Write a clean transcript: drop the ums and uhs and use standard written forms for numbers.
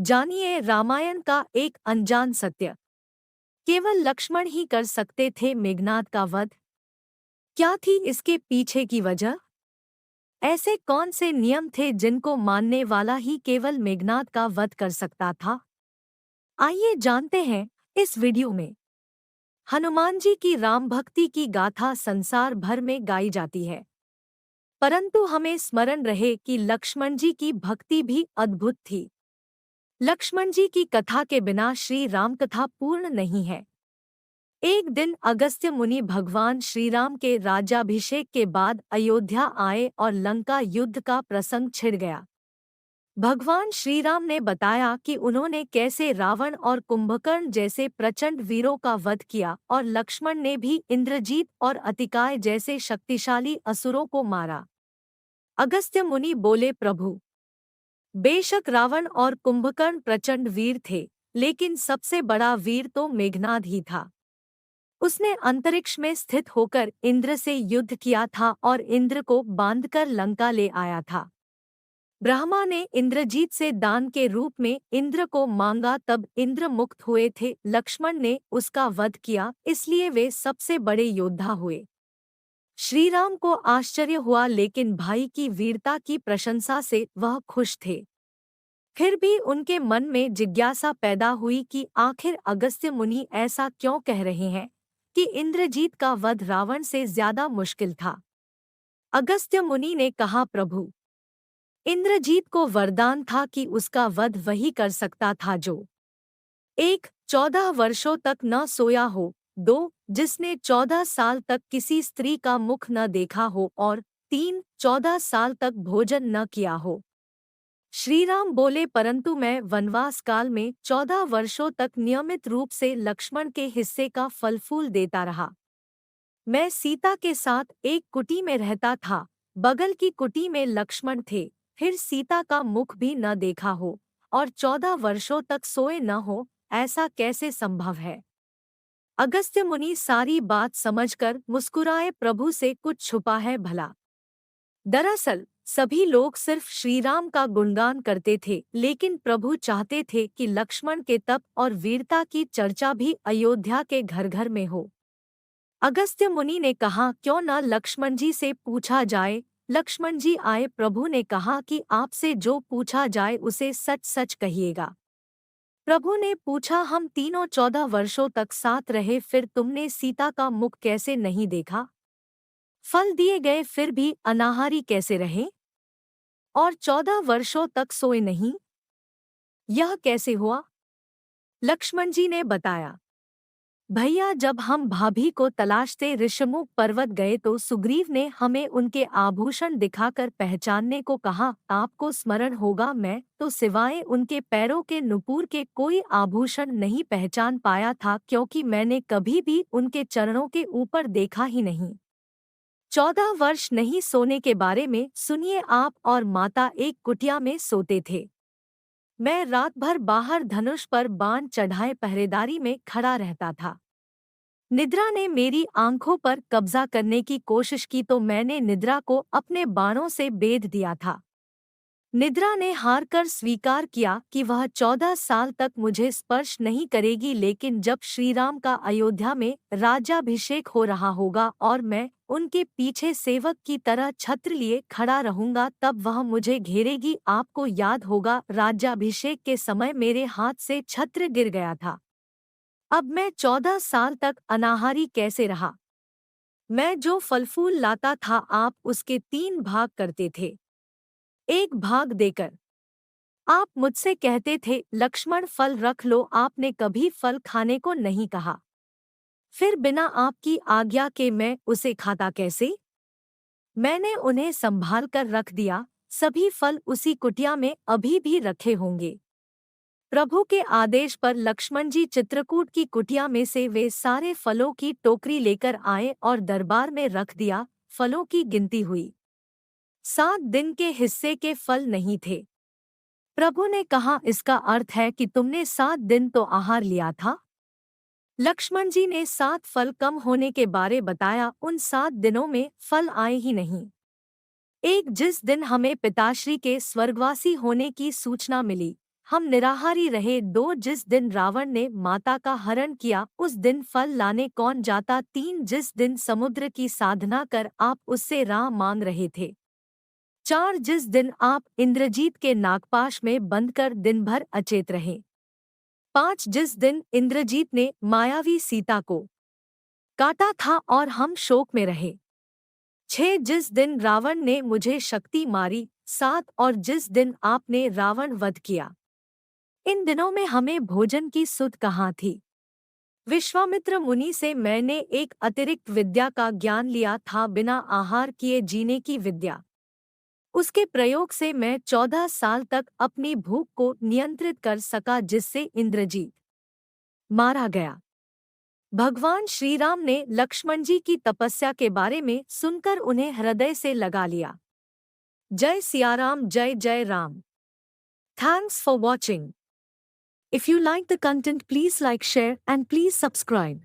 जानिए रामायण का एक अनजान सत्य। केवल लक्ष्मण ही कर सकते थे मेघनाद का वध। क्या थी इसके पीछे की वजह? ऐसे कौन से नियम थे जिनको मानने वाला ही केवल मेघनाद का वध कर सकता था? आइए जानते हैं इस वीडियो में। हनुमान जी की राम भक्ति की गाथा संसार भर में गाई जाती है, परंतु हमें स्मरण रहे कि लक्ष्मण जी की भक्ति भी अद्भुत थी। लक्ष्मण जी की कथा के बिना श्री राम कथा पूर्ण नहीं है। एक दिन अगस्त्य मुनि भगवान श्रीराम के राज्याभिषेक के बाद अयोध्या आए और लंका युद्ध का प्रसंग छिड़ गया। भगवान श्रीराम ने बताया कि उन्होंने कैसे रावण और कुंभकर्ण जैसे प्रचंड वीरों का वध किया और लक्ष्मण ने भी इंद्रजीत और अतिकाय जैसे शक्तिशाली असुरों को मारा। अगस्त्य मुनि बोले, प्रभु, बेशक रावण और कुंभकर्ण प्रचंड वीर थे, लेकिन सबसे बड़ा वीर तो मेघनाद ही था। उसने अंतरिक्ष में स्थित होकर इंद्र से युद्ध किया था और इंद्र को बांधकर लंका ले आया था। ब्रह्मा ने इंद्रजीत से दान के रूप में इंद्र को मांगा, तब इंद्र मुक्त हुए थे। लक्ष्मण ने उसका वध किया, इसलिए वे सबसे बड़े योद्धा हुए। श्रीराम को आश्चर्य हुआ, लेकिन भाई की वीरता की प्रशंसा से वह खुश थे। फिर भी उनके मन में जिज्ञासा पैदा हुई कि आखिर अगस्त्य मुनि ऐसा क्यों कह रहे हैं कि इंद्रजीत का वध रावण से ज्यादा मुश्किल था। अगस्त्य मुनि ने कहा, प्रभु, इंद्रजीत को वरदान था कि उसका वध वही कर सकता था जो 1. 14 वर्षों तक न सोया हो, 2. जिसने 14 साल तक किसी स्त्री का मुख न देखा हो, और 3. 14 साल तक भोजन न किया हो। श्रीराम बोले, परंतु मैं वनवास काल में 14 वर्षों तक नियमित रूप से लक्ष्मण के हिस्से का फल फूल देता रहा। मैं सीता के साथ एक कुटी में रहता था, बगल की कुटी में लक्ष्मण थे, फिर सीता का मुख भी न देखा हो और 14 वर्षों तक सोए न हो, ऐसा कैसे संभव है? अगस्त्य मुनि सारी बात समझकर मुस्कुराए, प्रभु से कुछ छुपा है भला। दरअसल सभी लोग सिर्फ श्रीराम का गुणगान करते थे, लेकिन प्रभु चाहते थे कि लक्ष्मण के तप और वीरता की चर्चा भी अयोध्या के घर घर में हो। अगस्त्य मुनि ने कहा, क्यों न लक्ष्मण जी से पूछा जाए। लक्ष्मण जी आए। प्रभु ने कहा कि आपसे जो पूछा जाए उसे सच सच कहिएगा। प्रभु ने पूछा, हम तीनों 14 वर्षों तक साथ रहे, फिर तुमने सीता का मुख कैसे नहीं देखा? फल दिए गए फिर भी अनाहारी कैसे रहे? और 14 वर्षों तक सोए नहीं? यह कैसे हुआ? लक्ष्मण जी ने बताया, भैया, जब हम भाभी को तलाशते ऋषमुख पर्वत गए तो सुग्रीव ने हमें उनके आभूषण दिखाकर पहचानने को कहा। आपको स्मरण होगा, मैं तो सिवाय उनके पैरों के नुपुर के कोई आभूषण नहीं पहचान पाया था, क्योंकि मैंने कभी भी उनके चरणों के ऊपर देखा ही नहीं। 14 वर्ष नहीं सोने के बारे में सुनिए। आप और माता एक कुटिया में सोते थे। मैं रात भर बाहर धनुष पर बाण चढ़ाए पहरेदारी में खड़ा रहता था। निद्रा ने मेरी आंखों पर कब्जा करने की कोशिश की तो मैंने निद्रा को अपने बाणों से बेध दिया था। निद्रा ने हार कर स्वीकार किया कि वह 14 साल तक मुझे स्पर्श नहीं करेगी, लेकिन जब श्रीराम का अयोध्या में राज्याभिषेक हो रहा होगा और मैं उनके पीछे सेवक की तरह छत्र लिए खड़ा रहूंगा, तब वह मुझे घेरेगी। आपको याद होगा, राज्याभिषेक के समय मेरे हाथ से छत्र गिर गया था। अब मैं 14 साल तक अनाहारी कैसे रहा? मैं जो फल फूल लाता था, आप उसके 3 भाग करते थे, 1 भाग देकर। आप मुझसे कहते थे, लक्ष्मण फल रख लो। आपने कभी फल खाने को नहीं कहा। फिर बिना आपकी आज्ञा के मैं उसे खाता कैसे? मैंने उन्हें संभाल कर रख दिया। सभी फल उसी कुटिया में अभी भी रखे होंगे। प्रभु के आदेश पर लक्ष्मण जी चित्रकूट की कुटिया में से वे सारे फलों की टोकरी लेकर आए और दरबार में रख दिया। फलों की गिनती हुई, 7 दिन के हिस्से के फल नहीं थे। प्रभु ने कहा, इसका अर्थ है कि तुमने 7 दिन तो आहार लिया था। लक्ष्मण जी ने 7 फल कम होने के बारे बताया। उन 7 दिनों में फल आए ही नहीं। एक जिस दिन हमें पिताश्री के स्वर्गवासी होने की सूचना मिली, हम निराहारी रहे। 2 जिस दिन रावण ने माता का हरण किया उस दिन फल लाने कौन जाता। 3 जिस दिन समुद्र की साधना कर आप उससे राह मांग रहे थे। 4 जिस दिन आप इंद्रजीत के नागपाश में बंद कर दिन भर अचेत रहे। 5 जिस दिन इंद्रजीत ने मायावी सीता को काटा था और हम शोक में रहे। 6 जिस दिन रावण ने मुझे शक्ति मारी। 7 और जिस दिन आपने रावण वध किया। इन दिनों में हमें भोजन की सुध कहाँ थी। विश्वामित्र मुनि से मैंने एक अतिरिक्त विद्या का ज्ञान लिया था, बिना आहार किए जीने की विद्या। उसके प्रयोग से मैं 14 साल तक अपनी भूख को नियंत्रित कर सका, जिससे इंद्रजीत मारा गया। भगवान श्रीराम ने लक्ष्मण जी की तपस्या के बारे में सुनकर उन्हें हृदय से लगा लिया। जय सियाराम, जय जय Ram. Thanks for watching. If you like the content, please like, share and please subscribe.